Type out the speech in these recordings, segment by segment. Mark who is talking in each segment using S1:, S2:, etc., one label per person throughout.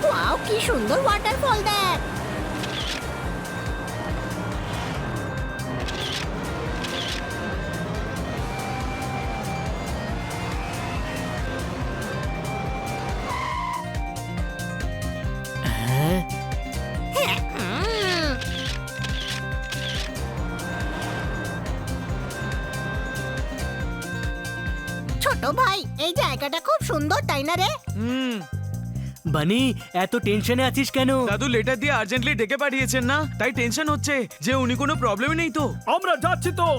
S1: Wow, কি সুন্দর waterfall দেখ। ছোট ভাই, এই জায়গাটা খুব সুন্দর, তাই না রে?
S2: বানি, এত টেনশনে আছিস কেন?
S3: দাদু লেটার দিয়ে আর্জেন্টলি ডেকে পাঠিয়েছেন না, তাই টেনশন হচ্ছে যে উনি কোনো প্রবলেম নেই তো।
S4: আমরা যাচ্ছি তো,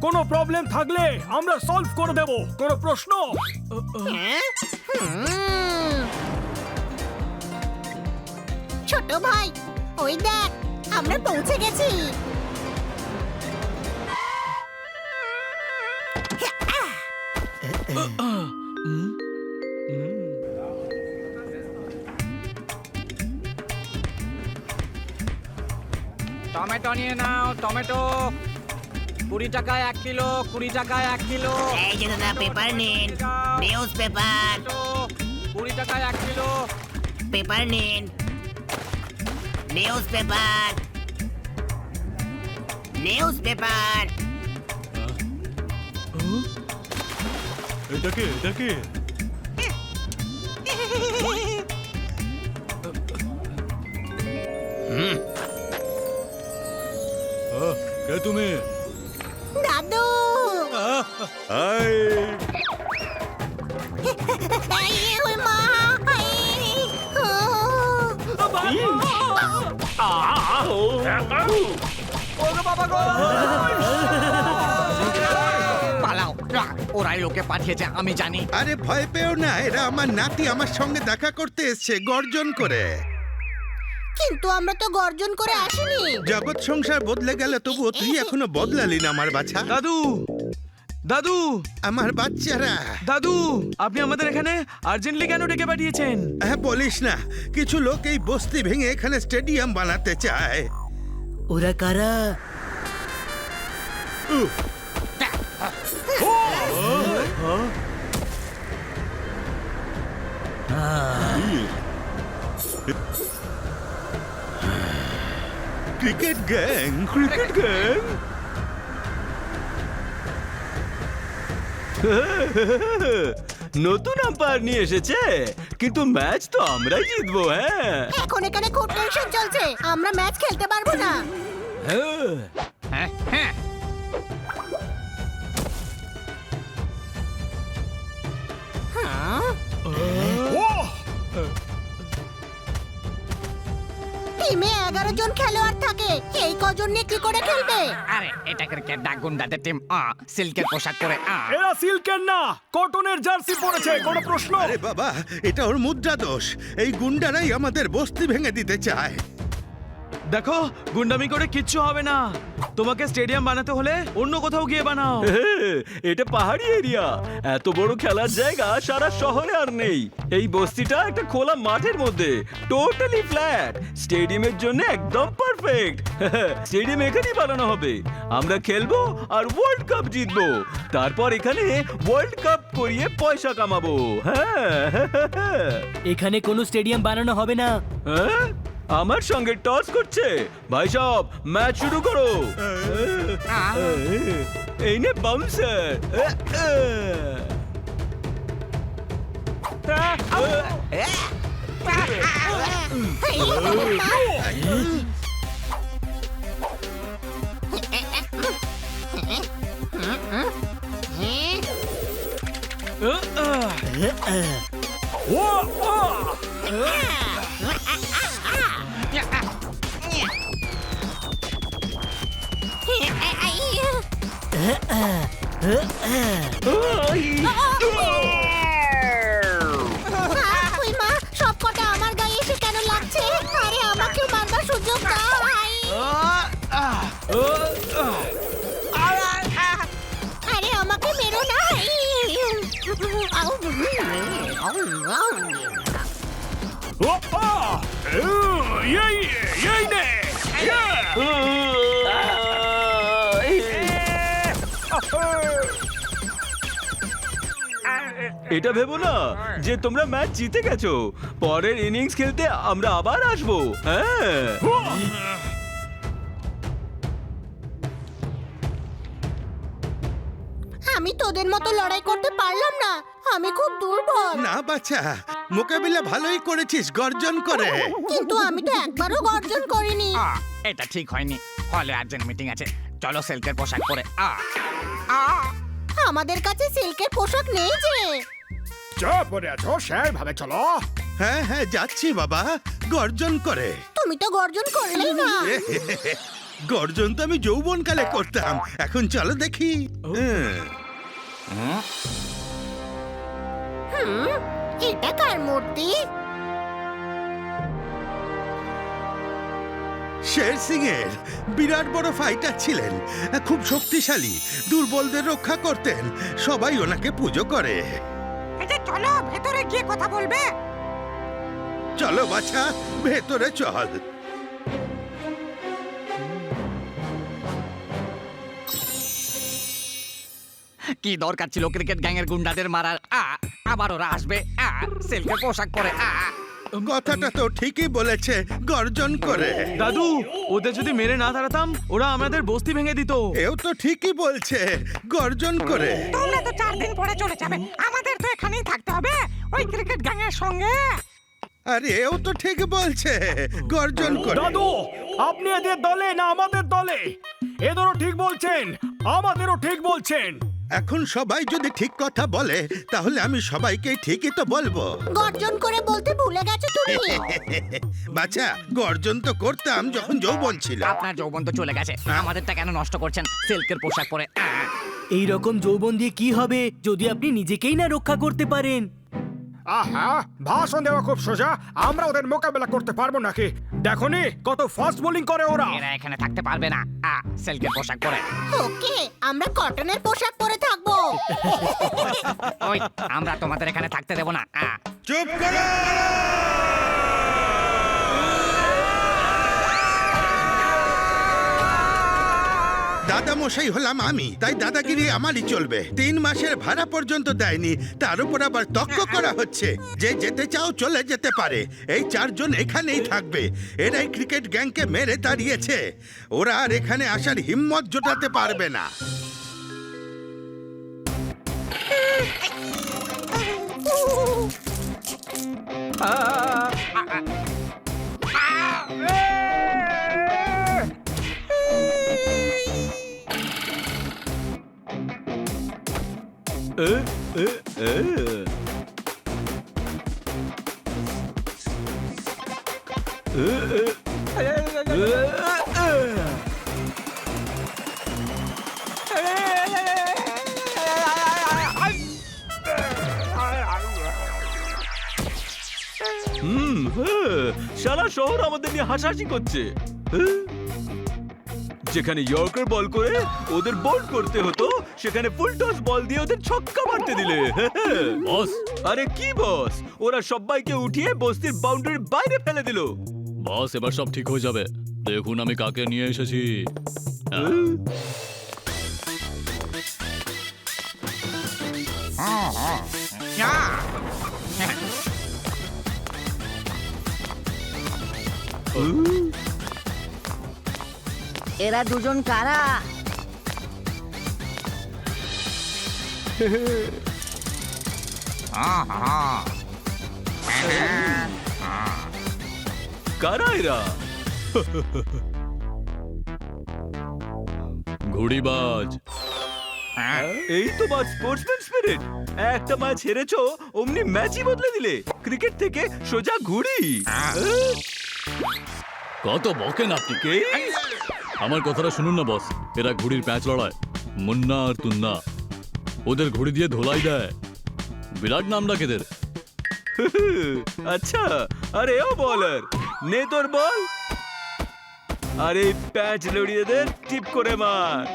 S4: কোনো প্রবলেম থাকলে আমরা সলভ করে দেব। কোনো প্রশ্ন?
S1: ছোট ভাই, ওই দেখ, আমরা পৌঁছে গেছি।
S5: টমেটো নিয়ে নাও, টমেটো 20 টাকায় 1 কিলো, 20 টাকায় 1 কিলো।
S1: এই যে দাদা, পেপার নিন, নিউজ পেপার।
S5: 20 টাকায় 1 কিলো।
S1: পেপার নিন, নিউজ পেপার, নিউজ পেপার।
S4: এটাকে কে তুমি?
S1: দাদু, এই, ওই মা, এই, ও।
S5: পালাও, ওরাই লোকে পাঠিয়েছে, আমি জানি।
S6: আরে ভয় পেও না, এরা আমার নাতি আমার সঙ্গে দেখা করতে এসছে গর্জন করে।
S1: কিন্তু আমরা তো গর্জন করে আসিনি।
S6: জগৎ সংসার বদলে গেল, তবুও তুই এখনো বদলালি না আমার বাছা।
S3: দাদু, দাদু,
S6: আমার বাচ্চারা।
S3: দাদু, আপনি আমাদের এখানে আর্জেন্টলি কেন ডেকে পাঠিয়েছেন?
S6: হ্যাঁ, বলিস না, কিছু লোক এই বস্তি ভেঙে এখানে স্টেডিয়াম বানাতে চায়।
S2: ওরা কারা?
S6: Cricket gang.
S7: নতুন আম্পায়ার নিয়ে এসেছে, কিন্তু ম্যাচ তো আমরাই জিতবো। হ্যাঁ,
S1: এখন এখানে খুব টেনশন চলছে, আমরা ম্যাচ খেলতে পারবো না।
S5: হ্যাঁ, হ্যাঁ।
S1: টিমে 11 জন খেলোয়াড় থাকে, এই কজন নিয়ে কি করে খেলবে?
S5: আরে এটা ক্রিকেট না, গুন্ডাদের টিম। সিল্কের পোশাক পরে।
S4: এরা সিল্কের না, কটনের জার্সি পরেছে। কোনো প্রশ্ন?
S6: আরে বাবা, এটা ওর মুদ্রা দোষ। এই গুন্ডারাই আমাদের বস্তি ভেঙে দিতে চায়।
S3: দেখো, গুন্ডামি করে কিচ্ছু হবে না। তোমাকে স্টেডিয়াম বানাতে হলে অন্য কোথাও গিয়ে বানাও।
S7: এটা পাহাড়ি এরিয়া, এত বড় খেলার জায়গা সারা শহরে আর নেই। এই বস্তিটা একটা খোলা মাঠের মধ্যে, টোটালি ফ্ল্যাট। স্টেডিয়ামের জন্য একদম পারফেক্ট। স্টেডিয়াম এখানেই বানানো হবে, আমরা খেলবো আর ওয়ার্ল্ড কাপ জিতবো। তারপর এখানে ওয়ার্ল্ড কাপ করিয়ে পয়সা কামাবো। হ্যাঁ,
S2: এখানে কোনো স্টেডিয়াম বানানো হবে না।
S7: হ্যাঁ? আমার সঙ্গে টস করছে। ভাই সব, ম্যাচ শুরু করো। এই নে বাউন্সার।
S1: ওই মা, সব কটা আমার গায়ে এসে কেন লাগছে? আরে আমাকে মারবার সুযোগ দাও। আরে আমার
S4: ওপা এই নে
S7: এটা ভেবো না যে তোমরা ম্যাচ জিতে গেছো, পরের ইনিংস খেলতে আমরা আবার আসবো। হ্যাঁ,
S1: আমি তোদের মতো লড়াই করতে পারলাম না, আমি খুব দুর্বল।
S6: না বাচ্চা, মোকাবিলা ভালোই করেছিস গর্জন করে।
S1: কিন্তু আমি তো একবারও গর্জন করিনি।
S5: এটা ঠিক হয়নি, হলে আর্জেন্ট মিটিং আছে, চলো সিল্কের পোশাক পরে।
S1: আমাদের কাছে সিল্কের পোশাক নেই যে।
S4: চুপ করে আছো, সেইভাবে চলো।
S6: হ্যাঁ হ্যাঁ যাচ্ছি বাবা, গর্জন করে।
S1: তুমি তো গর্জন করলেই না।
S6: গর্জন তো আমি যৌবনকালে করতাম, এখন চলো দেখি।
S1: এটা কার মূর্তি?
S6: শের সিং এর বিরাট বড় ফাইটার ছিলেন, খুব শক্তিশালী, দুর্বলদের রক্ষা করতেন, সবাই ওনাকে পুজো করে।
S5: চলো ভেতরে গিয়ে কথা বলবে।
S6: চলো বাছা, ভেতরে চল।
S5: কি দরকার ছিল ক্রিকেট গ্যাংয়ের গুন্ডাদের মারার? আবার ওরা আসবে সিল্কের পোশাক পরে।
S6: কথাটা তো ঠিকই বলেছে, গর্জন করে।
S3: দাদু, ওদের যদি মেরে না তাড়াতাম ওরা আমাদের বস্তি ভেঙে দিত।
S6: এও তো ঠিকই বলছে, গর্জন করে।
S8: তোমরা তো 4 দিন পরে চলে যাবে, আমাদের তো এখানেই থাকতে হবে ওই ক্রিকেট গ্যাংয়ের সঙ্গে।
S6: আরে এও তো ঠিক বলছে, গর্জন করে।
S4: দাদু, আপনি এদের দলে না আমাদের দলে? এদেরও ঠিক বলছেন, আমাদেরও ঠিক বলছেন।
S6: এখন সবাই যদি ঠিক কথা বলে তাহলে আমি সবাইকে ঠিকই তো বলবো।
S1: গর্জন করে বলতে ভুলে গেছো তুমি।
S6: বাচ্চা, গর্জন তো করতাম যখন যৌবন ছিল।
S5: আপনার যৌবন তো চলে গেছে, আমাদেরটা কেন নষ্ট করছেন সিল্কের পোশাক পরে?
S2: এই রকম যৌবন দিয়ে কি হবে যদি আপনি নিজেকেই না রক্ষা করতে পারেন?
S4: আহা, ভাষণ দেওয়া খুব সোজা, আমরা ওদের মোকাবেলা করতে পারবো নাকি? দেখোনি কত ফাস্ট বোলিং করে ওরা।
S5: এরা এখানে থাকতে পারবে না সিল্কের পোশাক পরে।
S1: ওকে, আমরা কটনের পোশাক পরে থাকবো।
S5: ওই আমরা তোমাদের এখানে থাকতে দেব না।
S6: চুপ করো! দাদা মশাই হলাম আমি, তাই দাদাগিরি আমারই চলবে। 3 মাসের ভাড়া পর্যন্ত দেয়নি, তার উপর আবার তক্ক করা হচ্ছে। যে যেতে চাও চলে যেতে পারে, এই 4 জন এখানেই থাকবে। এরাই ক্রিকেট গ্যাংকে মেরে তাড়িয়েছে, ওরা আর এখানে আসার হিম্মত জোটাতে পারবে না।
S7: সারা শহর আমাদের নিয়ে হাসাহাসি করছে। যেখানে ইয়র্কার বল করে ওদের বোল্ড করতে হতো, সেখানে ফুল টস বল দিয়ে ওদের ছক্কা মারতে দিলে।
S9: বস,
S7: আরে কি বস, ওরা সবাইকে উঠিয়ে বস্তির বাউন্ডারির বাইরে ফেলে দিল।
S9: বস এবার সব ঠিক হয়ে যাবে, দেখুন আমি কাকে নিয়ে এসেছি।
S8: এরা দুজন কারা?
S7: কারা এরা?
S9: ঘুড়িবাজ।
S7: এই তো বাস স্পোর্টসম্যান স্পিরিট। একটা ম্যাচ হেরেছো, অমনি ম্যাচই বদলে দিলে। ক্রিকেট থেকে সোজা ঘুড়ি।
S9: কত বকেন আপনি?
S7: কে?
S9: আমার কথাটা শুনুন না বস, এরা ঘুড়ির প্যাঁচ লড়ায়, মুন্না আর তুন্না। ওদের ঘুড়ি দিয়ে ধোলাই দেয়, বিরাট নাম ডাক এদের।
S7: আচ্ছা, আরে ও বলার, নে তোর বল। আরে প্যাচ লড়িয়ে দে, টিপ করে মার।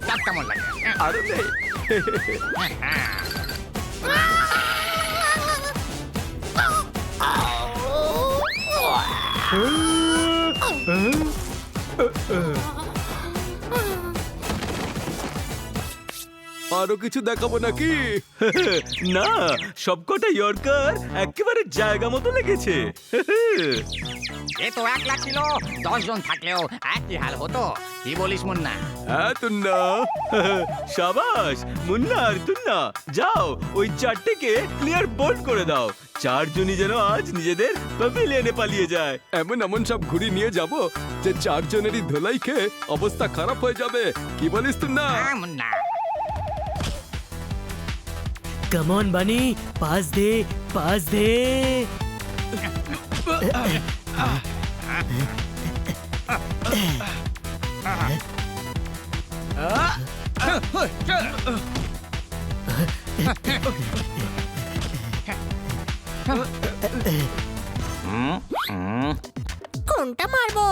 S5: চাপ কেমন লাগে
S7: আরে নে। আরো কিছু দেখাবো নাকি? না, সবকটা ইয়র্কার একেবারে জায়গা মতো লেগেছে।
S5: এ তো 1 লাখ ছিল, 10 জন থাকলেও একই হাল হতো। কি বলিস মুন্না?
S7: হ্যাঁ তুন্না, সাবাস মুন্না আর তুন্না, যাও ওই চারটেকে ক্লিয়ার বোল্ড করে দাও। চারজনই যেন আজ নিজেদের প্যাভিলিয়নে পালিয়ে যায়। এমন এমন সব ঘুড়ি নিয়ে যাব যে চারজনেরই ধোলাই খেয়ে অবস্থা খারাপ হয়ে যাবে। কি বলিস তুন্না?
S5: হ্যাঁ মুন্না।
S2: কাম অন বানি, পাস দে, পাস দে।
S1: কোনটা মারবো?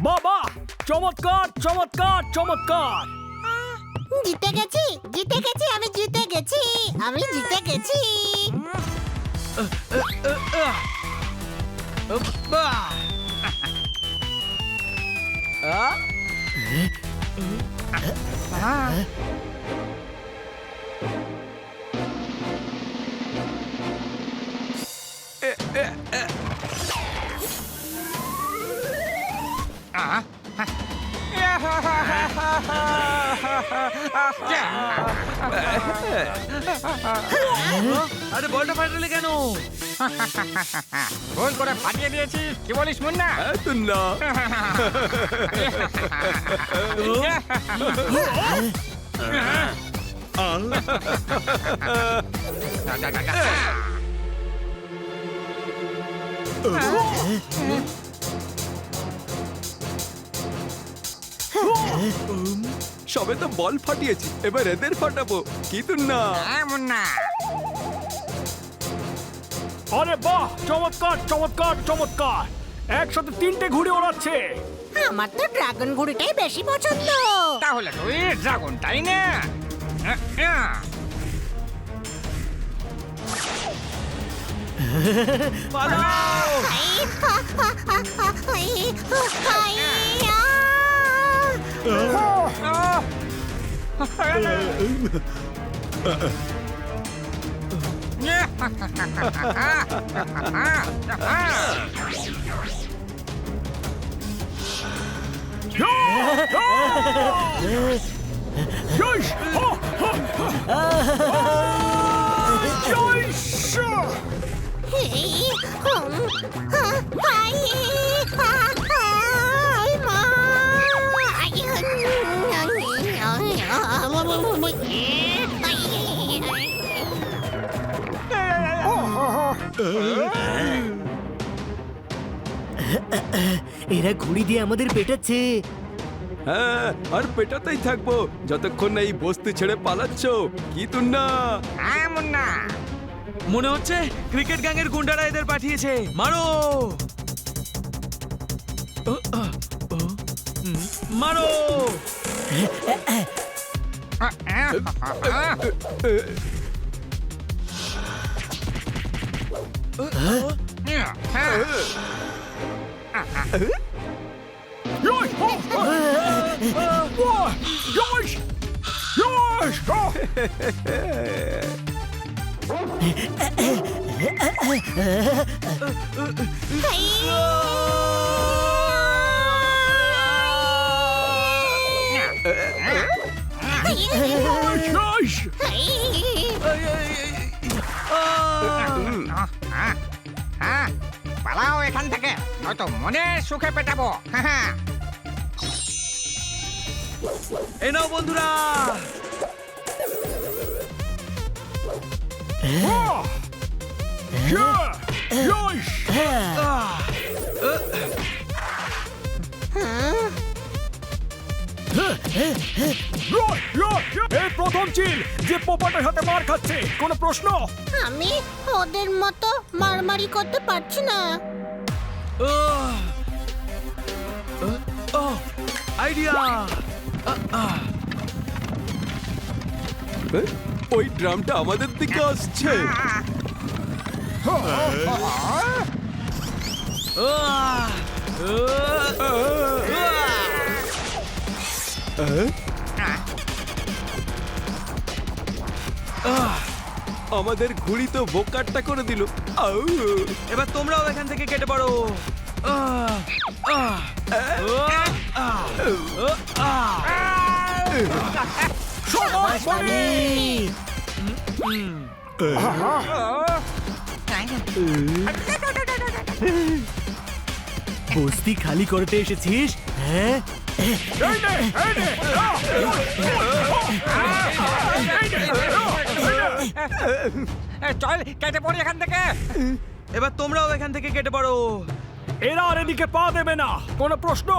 S4: বাবা, চমৎকার চমৎকার চমৎকার!
S1: জিতে গেছি, জিতে গেছি, আমি জিতে গেছি, আমি জিতে গেছি।
S3: আরে বলটা ফাটালে কেন?
S5: ভুল করে ফাটিয়ে দিয়েছি। কি বলিস মুন্না?
S7: হ্যাঁ তুন্না। সবে তো বল ফাটিয়েছি, এবার এদের ফাটাবো। কি তুন্না?
S5: হ্যাঁ মুন্না।
S4: আরে বাহ, চমৎকার চমৎকার চমৎকার! একসাথে 3টে ঘুড়ি ওড়াচ্ছে।
S1: আমার তো ড্রাগন ঘুড়িটাই বেশি পছন্দ।
S5: তাহলে তুই ড্রাগনটাই নে।
S3: পালাও!
S4: Yosh!
S2: এরা ঘুড়ি দিয়ে আমাদের পেটাচ্ছে।
S7: হ্যাঁ, আর পেটাতেই থাকবো যতক্ষণ না এই বস্তি ছেড়ে পালাচ্ছ। কি তুন্না?
S5: হ্যাঁ মুন্না।
S3: মনে হচ্ছে ক্রিকেট গ্যাংয়ের গুন্ডারা এদের পাঠিয়েছে। মারো মারো!
S4: Yosh! Yosh! Yosh!
S5: পালাও এখান থেকে নয়তো মনে সুখে পেটাবো।
S3: এই নাও বন্ধুরা,
S4: এই প্রথম চিল যে পোপাটের হাতে মার খাচ্ছে, কোনো প্রশ্ন?
S1: আমি ওদের মতো মারামারি করতে পারছি না।
S3: আইডিয়া!
S7: ওই ড্রামটা আমাদের দিকে আসছে। আমাদের ঘুড়ি তো বোকাটটা করে দিল। আউ!
S3: এবার তোমরাও এখান থেকে কেটে পড়ো।
S2: বস্তি খালি করতে এসেছিস? হ্যাঁ,
S5: চল কেটে পড়ি এখান থেকে।
S3: এবার তোমরাও এখান থেকে কেটে পড়ো।
S4: এরা আর এদিকে পা দেবে না, কোনো প্রশ্ন?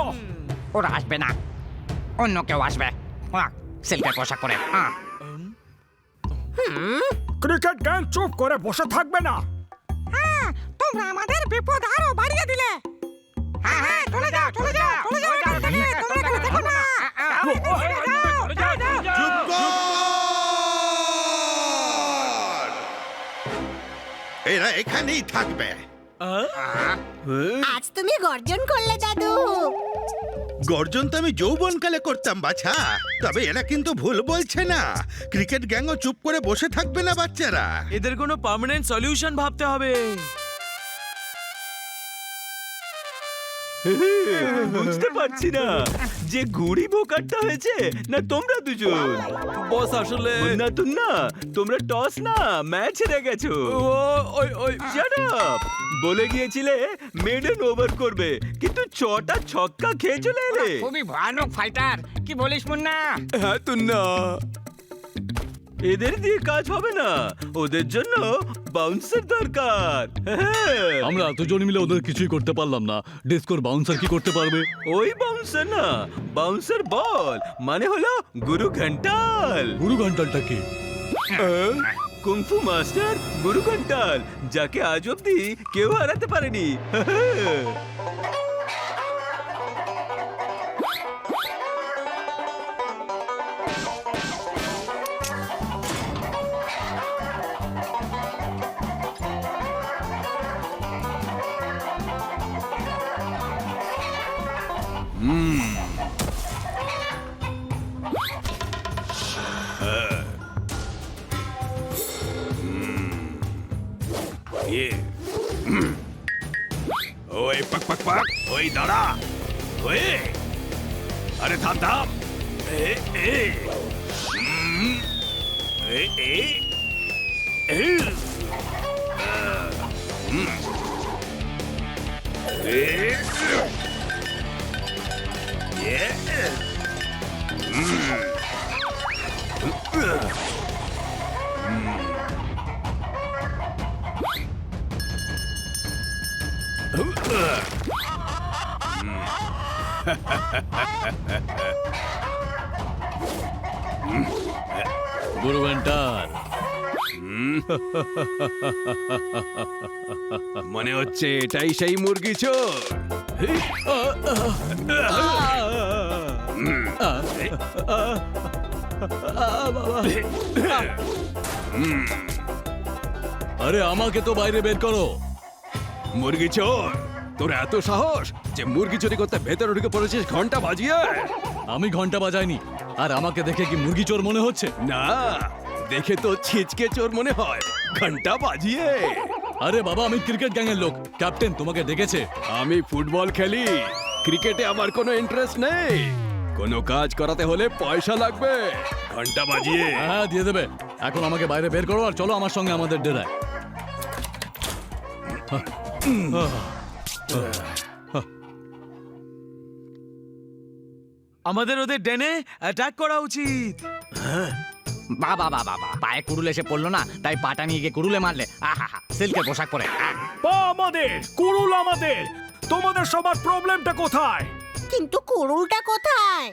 S5: ওরা আসবে না, অন্য কেউ আসবে সিল্কের পোশাক পরে।
S4: ক্রিকেট গ্যাং চুপ করে বসে থাকবে না।
S8: তোমরা আমাদের বিপদ আরো বাড়িয়ে দিলে। হ্যাঁ হ্যাঁ, চলে যাও চলে যাও চলে যাও এখান থেকে, তোমরা এখানে থেকো না।
S6: চুপ কর! এরা এখানেই থাকবে।
S1: আজ তুমি গর্জন করলে দাদু।
S6: গর্জন তো আমি যৌবনকালে করতাম বাছা, তবে এরা কিন্তু ভুল বলছে না। ক্রিকেট গ্যাংও চুপ করে বসে থাকবে না বাচ্চারা।
S3: এদের কোনো পার্মানেন্ট সলিউশন ভাবতে হবে।
S7: বুঝতে পারছি না যে ঘুড়ি বোকাটটা হয়েছে না তোমরা দুজন।
S3: বস আসলে
S7: না না, তোমরা টস না ম্যাচ হেরে গেছো। Shut up! বলে গিয়েছিলে মেডেন ওভার করবে, কিন্তু 6টা ছক্কা খেয়ে চলে এলে।
S5: খুবই ভয়ানক ফাইটার, কি বলিস মুন্না?
S7: হ্যাঁ তুন্না, এদের দিয়ে কাজ হবে না, ওদের জন্য বাউন্সার দরকার।
S9: আমরা এতজন মিলে ওদের কিছুই করতে পারলাম না, ডিস্কোর বাউন্সার কি করতে পারবে?
S7: ওই বাউন্সার না, বাউন্সার বল মানে হলো গুরু ঘন্টাল।
S9: গুরু ঘন্টালটা কি?
S7: কুংফু মাস্টার গুরু ঘন্টাল, যাকে আজ অব্দি কেউ হারাতে পারেনি।
S10: ওই পাক পাক পাক, ওই দাঁড়া, ওই আরে থাম থাম, এ এ এ এ এ
S9: গুরু ঘন্টাল,
S10: মনে হচ্ছে এটাই সেই মুরগি চোর।
S9: আরে আমাকে তো বাইরে বের করো।
S10: মুরগি চোর, তোর এত সাহস যে মুরগি চুরি করতে ভেতরে ঢুকে পড়েছিস ঘন্টা বাজিয়ে?
S9: আমি ঘন্টা বাজাইনি, আর আমাকে দেখে কি মুরগি চোর মনে হচ্ছে?
S10: না, দেখে তো ছিচকে চোর মনে হয়, ঘন্টা বাজিয়ে।
S9: আরে বাবা, আমি ক্রিকেট গ্যাংয়ের লোক। ক্যাপ্টেন তোমাকে ডেকেছে।
S10: আমি ফুটবল খেলি, ক্রিকেটে আমার কোনো ইন্টারেস্ট নেই। কোনো কাজ করাতে হলে পয়সা লাগবে, ঘন্টা বাজিয়ে।
S9: হ্যাঁ, দিয়ে দেবে। এখন আমাকে বাইরে বের করো আর চলো আমার সঙ্গে আমাদের ডেরায়।
S3: আমাদের ওদের ডেনে অ্যাটাক করা উচিত।
S5: বাবা বাবা বাবা, পায়ে কুড়ুল এসে পড়লো না, তাই পাটা নিয়ে গিয়ে কুড়ুলে মারলে। আহা, সিল্কের পোশাক পরে।
S4: আমাদের কুরুল আমাদের, তোমাদের সবার প্রবলেমটা কোথায়?
S1: কিন্তু কুড়ুলটা কোথায়?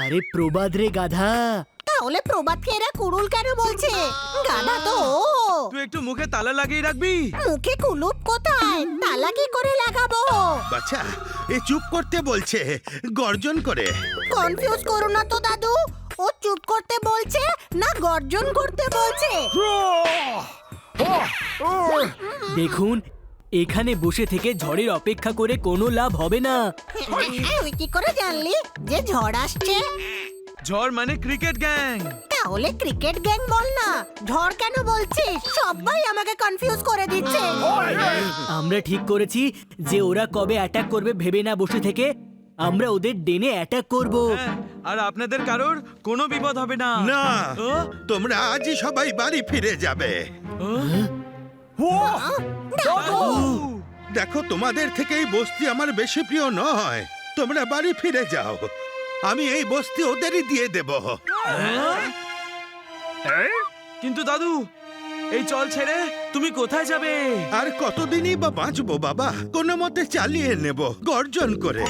S2: আরে প্রবাদ রে গাধা।
S1: তাহলে প্রবাদকে এরা কুড়ুল কেন বলছে? গাধা তো ও।
S3: তুই একটু মুখে তালা লাগিয়ে রাখবি।
S1: মুখে কুলুপ কোথায়? তালা কি করে লাগাবো?
S6: বাচ্চা, এ চুপ করতে বলছে গর্জন করে।
S1: কনফিউজ করো না তো দাদু, ও চুপ করতে বলছে না গর্জন করতে বলছে?
S2: দেখুন, এখানে বসে থেকে ঝড়ের অপেক্ষা করে কোনো লাভ হবে না।
S1: তুই কি করে জানলি যে ঝড় আসছে?
S3: ঝড় মানে ক্রিকেট গ্যাং।
S1: তাহলে ক্রিকেট গ্যাং বল না, ঝড় কেন বলছিস? সবাই আমাকে কনফিউজ করে দিচ্ছে।
S2: আমরা ঠিক করেছি যে ওরা কবে অ্যাটাক করবে ভেবে না বসে থেকে আমরা ওদের ডেনে অ্যাটাক করব।
S3: হ্যাঁ, আর আপনাদের কারোর কোনো বিপদ হবে না।
S6: না,
S3: ও,
S6: তোমরা আজই সবাই বাড়ি ফিরে যাবে। দেখো, তোমাদের থেকে এই বস্তি আমার বেশি প্রিয় নয়। তোমরা বাড়ি ফিরে যাও, আমি এই বস্তি ওদেরই দিয়ে দেব।
S3: কিন্তু দাদু, এই চল ছেড়ে তুমি কোথায় যাবে?
S6: আর কতদিনই বা বাঁচবো বাবা, কোনো মতে চালিয়ে নেব গর্জন করে।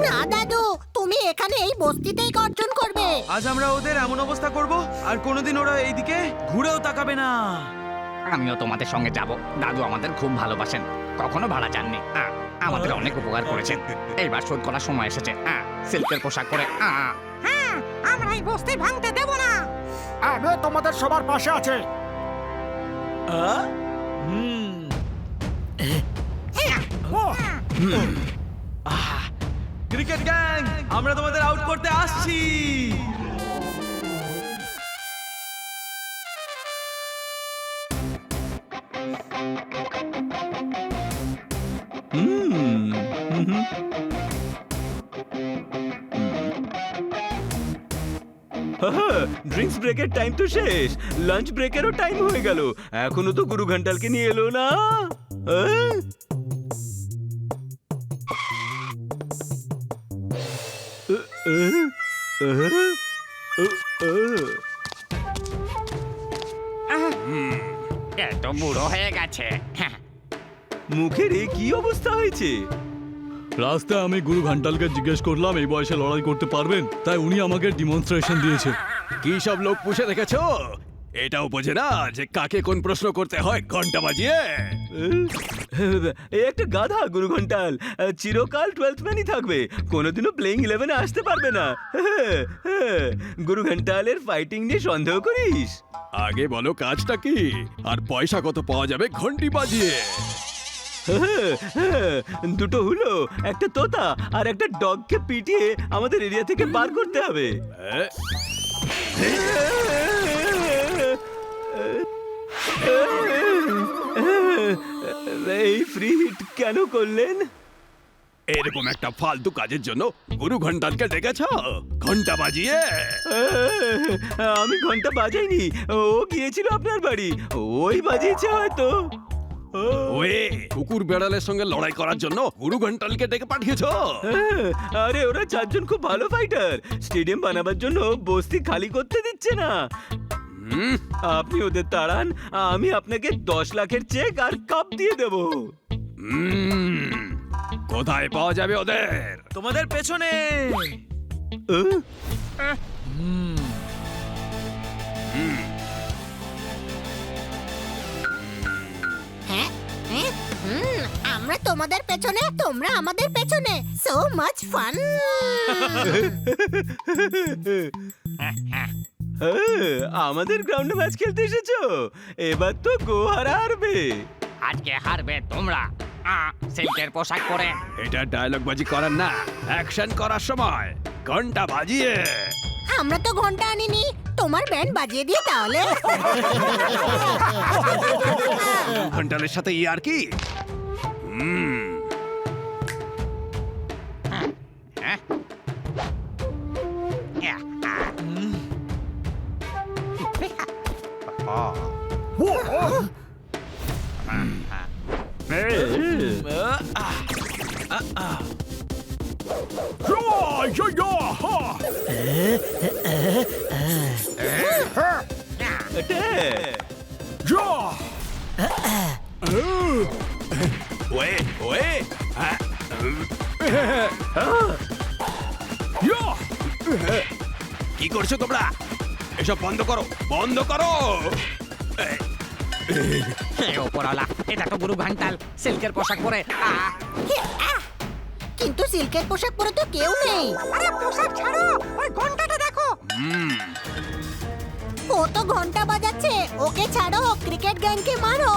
S1: না দাদু, তুমি এখানে এই বস্তিতেই গর্জন করবে।
S3: আজ আমরা ওদের এমন অবস্থা করব আর কোনোদিন ওরা এইদিকে ঘুরেও তাকাবে না।
S5: আমিও তোমাদের সঙ্গে যাব। দাদু আমাদের খুব ভালোবাসেন, কখনো ভাড়া যাননি। আমাদের অনেক উপকার করেছেন। এইবার শোধ করার সময় এসেছে। সিল্কের পোশাক পরে।
S8: হ্যাঁ, আমরা এই বস্তি ভাঙতে দেব না।
S4: আমি তোমাদের সবার পাশে আছে।
S3: ক্রিকেট গ্যাং, আমরা তোমাদের আউট করতে আসছি।
S7: ড্রিঙ্কস ব্রেকের টাইম তো শেষ, লাঞ্চ ব্রেকেরও টাইম হয়ে গেল। এখনো তো গুরু ঘন্টালকে নিয়ে এলো না।
S5: এত বুড়ো হয়ে গেছে।
S7: মুখের এ কি অবস্থা হয়েছে?
S9: রাস্তায় আমি গুরু ঘন্টালকে জিজ্ঞেস করলাম এই বয়সে লড়াই করতে পারবেন, তাই উনি আমাকে ডিমনস্ট্রেশন দিয়েছে।
S10: কি সব লোক পুষে রেখেছো? এটাও বোঝে না যে কাকে কোন প্রশ্ন করতে হয়, ঘন্টা বাজিয়ে।
S7: এই একটা গাধা গুরু ঘন্টাল, চিরকাল 12th ম্যানই থাকবে, কোনোদিনও প্লেইং 11-এ আসতে পারবে না। গুরু ঘন্টালের ফাইটিং নিয়ে সন্দেহ করিস?
S10: আগে বলো কাজটা কি, আর পয়সা কত পাওয়া যাবে ঘন্টি বাজিয়ে?
S7: দুটো হলো, একটা তোতা আর একটা ডগকে পিটিয়ে আমাদের এরিয়া থেকে বার করতে হবে। এই ফ্রি হিট কেন করলেন?
S10: এরকম একটা ফালতু কাজের জন্য গুরু ঘন্টালকে ডেকেছ ঘন্টা বাজিয়ে?
S7: আমি ঘন্টা বাজাইনি, ও গিয়েছিল আপনার বাড়ি, ওই বাজিয়েছে হয়তো।
S10: ওয়ে, কুকুর বেড়ালের সঙ্গে লড়াই করার জন্য গুরু ঘন্টালকে ডেকে পাঠিয়েছ?
S7: আরে ওরা চারজন খুব ভালো ফাইটার, স্টেডিয়াম বানাবার জন্য বস্তি খালি করতে দিচ্ছে না। আপনি ওদের তাড়ান, আমি আপনাকে 10 লাখের চেক আর কাপ দিয়ে দেব।
S10: কোথায় পাওয়া যাবে ওদের?
S3: তোমাদের পেছনে।
S1: হ্যাঁ, আমরা তোমাদের পেছনে, তোমরা আমাদের পেছনে। So much fun.
S7: আমাদের গ্রাউন্ডে ম্যাচ খেলতে এসেছো, এবার তো গোহারা হারবে।
S5: আজকে হারবে তোমরা, সিল্কের পোশাক পরে।
S10: এটা ডায়লগ বাজি করার না, অ্যাকশন করার সময়। ঘন্টা বাজিয়ে।
S1: আমরা তো ঘন্টা আনিনি, তোমার ব্যান্ড বাজিয়ে দিয়ে তাহলে।
S10: ঘন্টালের সাথে ইয়ার কি?
S7: ওয়ে ওয়ে কি করছো তোমরা? এসব বন্ধ করো, বন্ধ করো!
S5: হে ওপরওয়ালা, এটা তো গুরু ঘন্টাল সিল্কের পোশাক পরে।
S1: কিন্তু সিল্কের পোশাক পরে তো কেউ নেই।
S8: আরে পোশাক ছাড়ো, ওই ঘন্টাটা দেখো।
S1: ও তো ঘন্টা বাজাচ্ছে, ওকে ছাড়ো, ক্রিকেট গ্যাংকে মারো।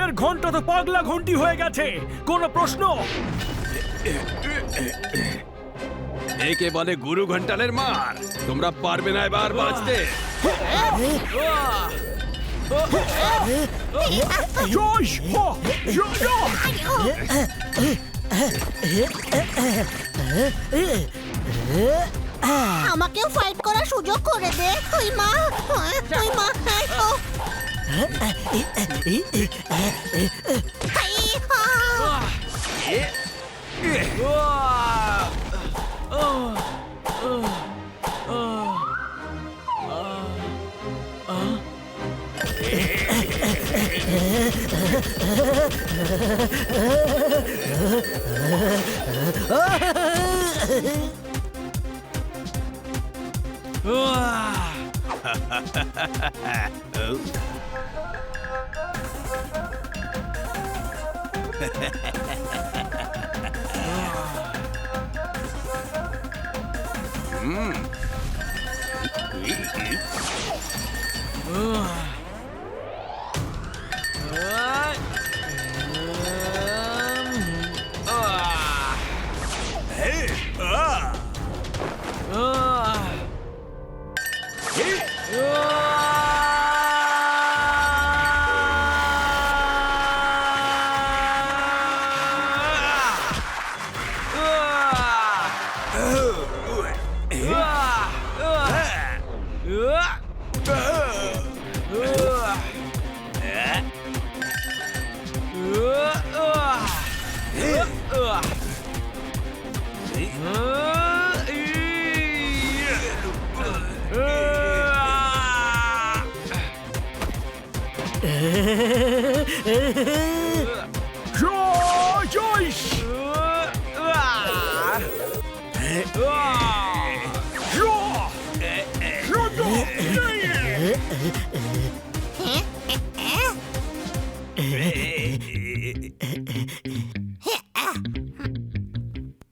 S4: এর ঘন্টা তো পাগলা ঘন্টি হয়ে গেছে, কোনো প্রশ্ন?
S10: একে বলে গুরু ঘন্টালের মার। তোমরা পারবে না এবার বাঁচতে।
S1: আমাকেও ফাইট করার সুযোগ করে দে। ওই মা, ওই মা, ও।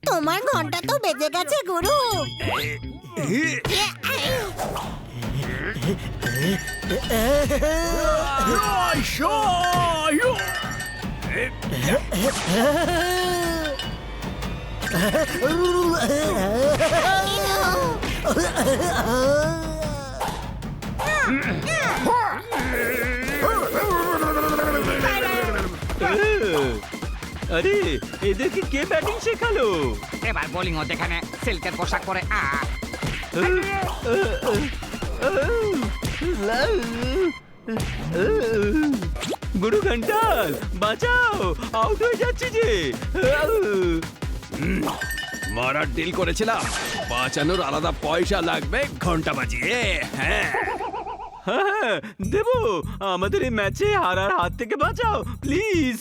S1: তোমার ঘন্টা তো বেজে গেছে গুরু।
S7: আরে এদেরকে কে ব্যাটিং শেখালো?
S5: এবার বোলিং ও যেখানে সিল্কের পোশাক পরে।
S7: গুরু ঘন্টাল বাঁচাও, আউট হয়ে যাচ্ছে যে।
S10: মারার ডিল করেছিলাম, বাঁচানোর আলাদা পয়সা লাগবে ঘন্টা বাজিয়ে। হ্যাঁ
S7: হ্যাঁ দেবো, আমাদের এই ম্যাচে হারার হাত থেকে বাঁচাও প্লিজ।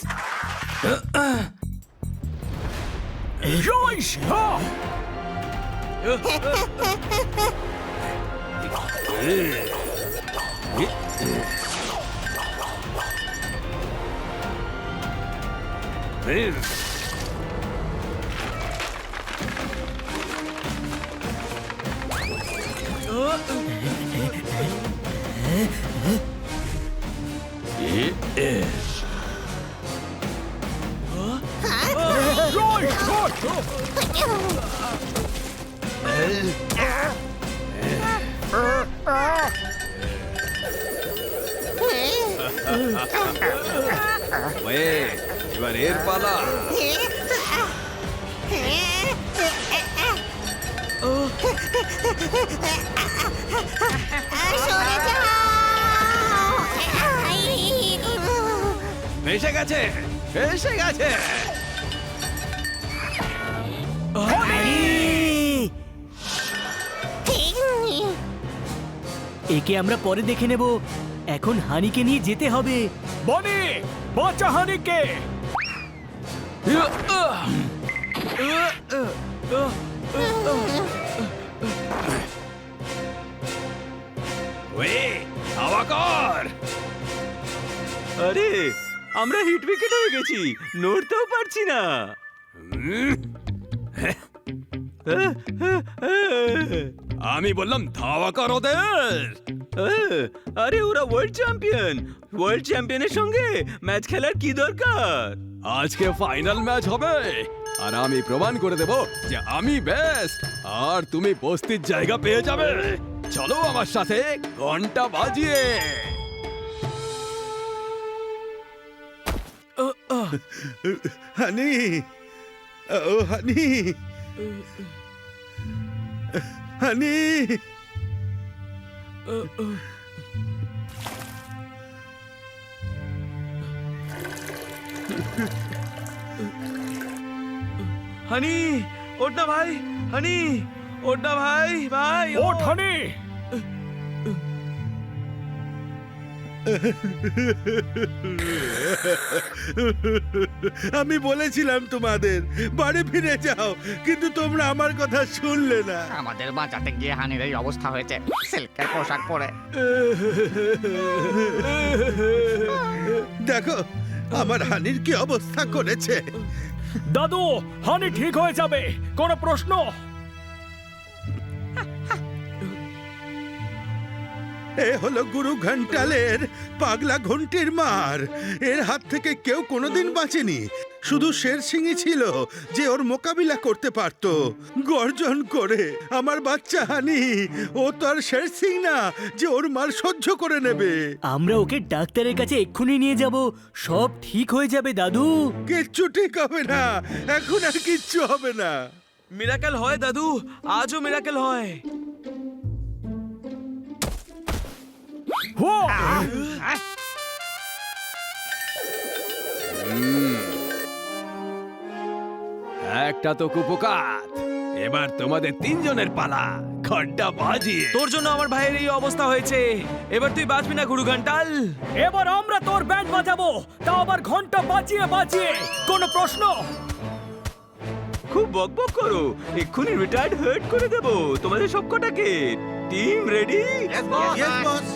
S10: এবার এর পালা।
S1: সরে যাও।
S10: এসে গেছে, এসে গেছে।
S2: একে আমরা পরে দেখে নেব, এখন হানিকে নিয়ে যেতে হবে।
S4: বনি, বাঁচা হানিকে।
S10: হাওয়া কর।
S7: আরে আমরা হিট উইকেট হয়ে গেছি, নড়তেও পারছি না।
S10: আমি বললাম ধাওয়া কর ওদের।
S7: আরে ওরা ওয়ার্ল্ড চ্যাম্পিয়ন, ওয়ার্ল্ড চ্যাম্পিয়নের সঙ্গে ম্যাচ খেলার কি দরকার?
S10: আজকে ফাইনাল ম্যাচ হবে, আর আমি প্রমাণ করে দেব যে আমি বেস্ট, আর তুমি বস্তির জায়গা পেয়ে যাবে। চলো আমার সাথে ঘন্টা বাজিয়ে।
S6: হানি, ও হানি, হানি।
S3: হানি ওঠ না ভাই, হানি ওঠ না ভাই, ভাই
S4: ওঠ হানি।
S6: আমি বলেছিলাম তোমাদের বাড়ি ফিরে যাও, কিন্তু তোমরা আমার কথা শুনলে না।
S5: আমাদের বাঁচাতে গিয়ে হানির এই অবস্থা হয়েছে, সিল্কের পোশাক পরে।
S6: দেখো আমার হানির কি অবস্থা করেছে।
S4: দাদু, হানি ঠিক হয়ে যাবে, কোনো প্রশ্ন?
S6: এ হলো গুরু ঘন্টালের পাগলা ঘন্টির মার। এর হাত থেকে কেউ কোনোদিন বাঁচেনি, শুধু শের সিংই ছিল যে ওর মোকাবিলা করতে পারত গর্জন করে। আমার বাচ্চা হানি, ও তো আর শের সিং না যে ওর মার সহ্য করে নেবে।
S2: আমরা ওকে ডাক্তারের কাছে এক্ষুনি নিয়ে যাব, সব ঠিক হয়ে যাবে দাদু।
S6: কিচ্ছু ঠিক হবে না, এখন আর কিচ্ছু হবে না।
S3: মিরাকেল হয় দাদু, আজও মিরাকেল হয়।
S10: একটা তো কুপকাত, এবার তোমাদের তিনজনের পালা ঘন্টা বাজিয়ে।
S3: তোর জন্য আমার ভাইয়ের এই অবস্থা হয়েছে, এবার তুই বাঁচবি না গুরু ঘন্টাল।
S4: এবার আমরা তোর ব্যান্ড বাজাবো, তাও আবার ঘন্টা বাজিয়ে বাজিয়ে। কোনো প্রশ্ন?
S7: খুব বকবক করো, এক্ষুনি রিটায়ার্ড হার্ট করে দেবো তোমাদের সবকটাকে। Team ready?
S6: Yes, boss.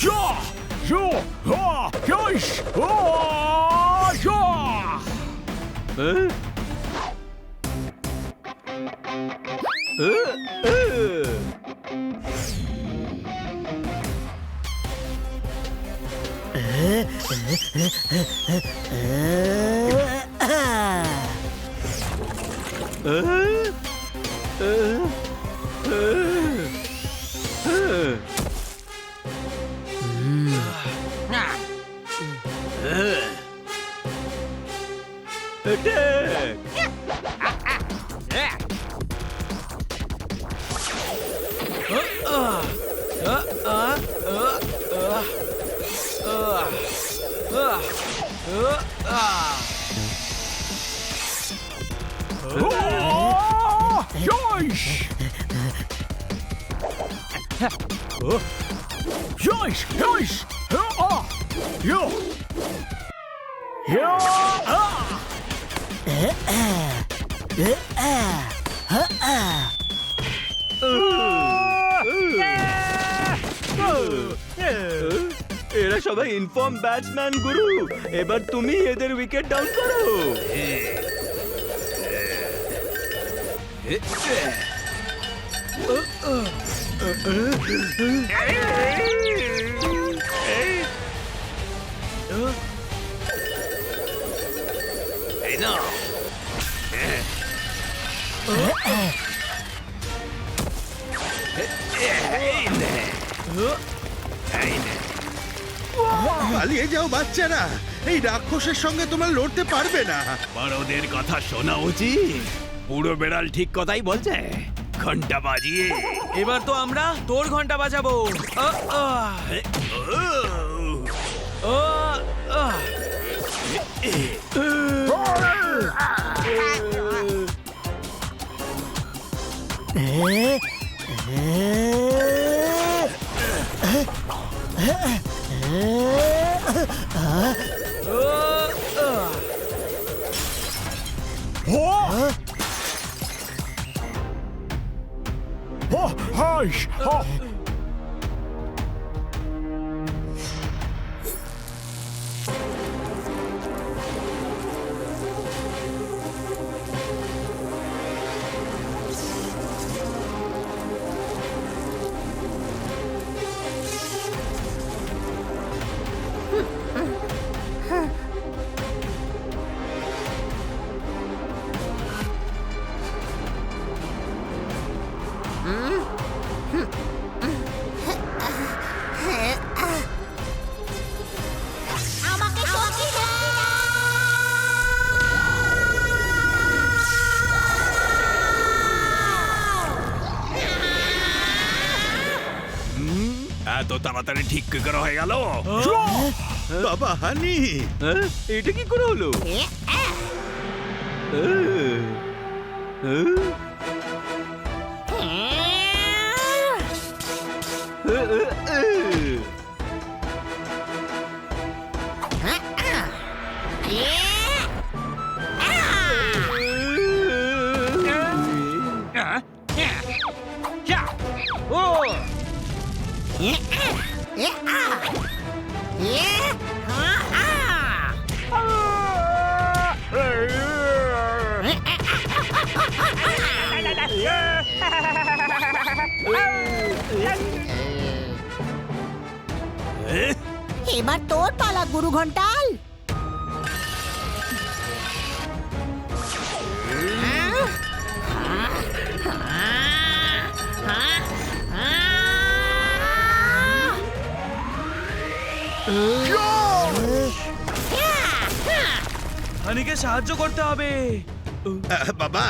S4: Ja! Jo! Ha! Joish! Ja!
S7: Attack!
S4: Yoish! Yoish! Yoish! Yo! Yo!
S7: এরা সবাই ইনফর্ম ব্যাটসম্যান গুরু, এবার তুমি এদের উইকেট ডাউন করো।
S6: পালিয়ে যাও বাচ্চারা, এই রাক্ষসের সঙ্গে তোমরা লড়তে পারবে না।
S10: বড়দের কথা শোনা উচিত। বুড়ো বেড়াল ঠিক কথাই বলছে, ঘন্টা বাজিয়ে।
S3: এবার তো আমরা তোর ঘন্টা বাজাবো।
S4: Hush!
S1: আমাকে শক্তি দাও।
S10: এত তাড়াতাড়ি ঠিক কি করে হয়ে গেল?
S6: বাবা হানি,
S7: হ্যাঁ? এটা কি করে হলো?
S1: এবার তোর পালা গুরু ঘন্টাল।
S3: হানিকে সাহায্য করতে হবে।
S6: বাবা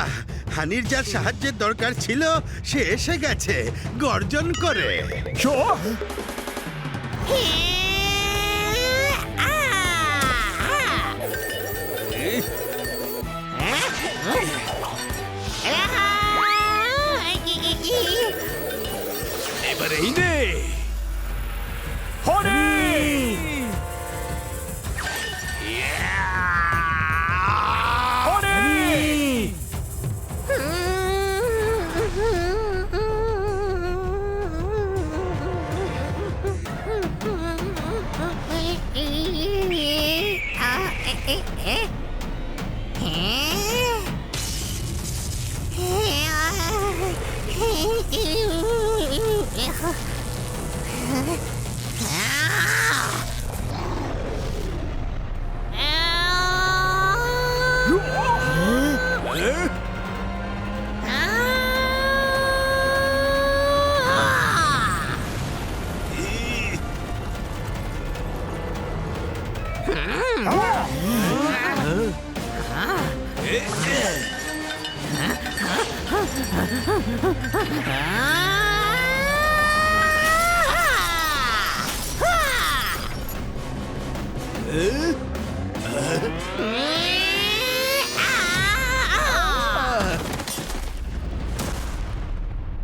S6: হানির যার সাহায্যের দরকার ছিল সে এসে গেছে গর্জন করে।
S10: এবারে এই নে।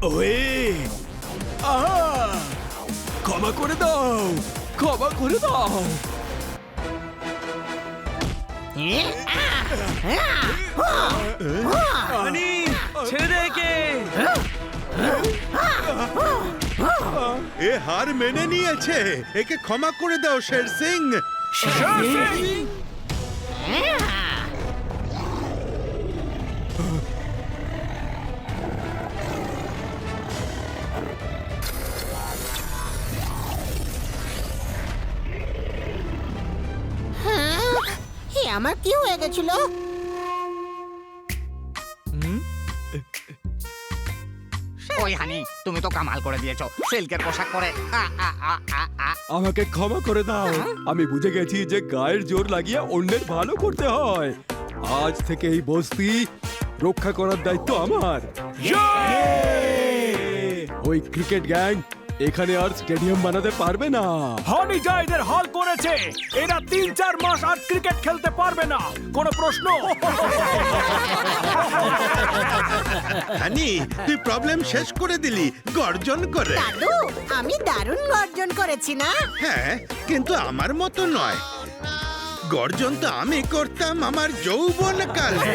S10: ওয়ে ক্ষমা করে দাও, ক্ষমা করে দাও।
S3: হানি ছেড়ে দে একে।
S6: এ হার মেনে নিয়েছে, একে ক্ষমা করে দাও শের সিং।
S1: এ আমার কি হয়ে গেছিল?
S5: ওই হানি, তুমি তো কামাল করে দিয়েছো সিল্কের পোশাক পরে।
S10: আমাকে ক্ষমা করে দাও, আমি বুঝে গেছি যে গায়ের জোর লাগিয়ে অন্যের ভালো করতে হয়। আজ থেকে এই বস্তি রক্ষা করার দায়িত্ব আমার। ওই ক্রিকেট গ্যাং এখানে আর স্টেডিয়াম বানাতে পারবে না।
S4: হনি যা এদের হাল করেছে, এরা 3-4 মাস আর ক্রিকেট খেলতে পারবে না। কোনো প্রশ্ন?
S6: হানি, তুই প্রবলেম শেষ করে দিলি গর্জন করে।
S1: দাদু, আমি দারুণ গর্জন করেছি না?
S6: হ্যাঁ, কিন্তু আমার মতো নয়। গর্জন তো আমি করতাম আমার যৌবন কালে।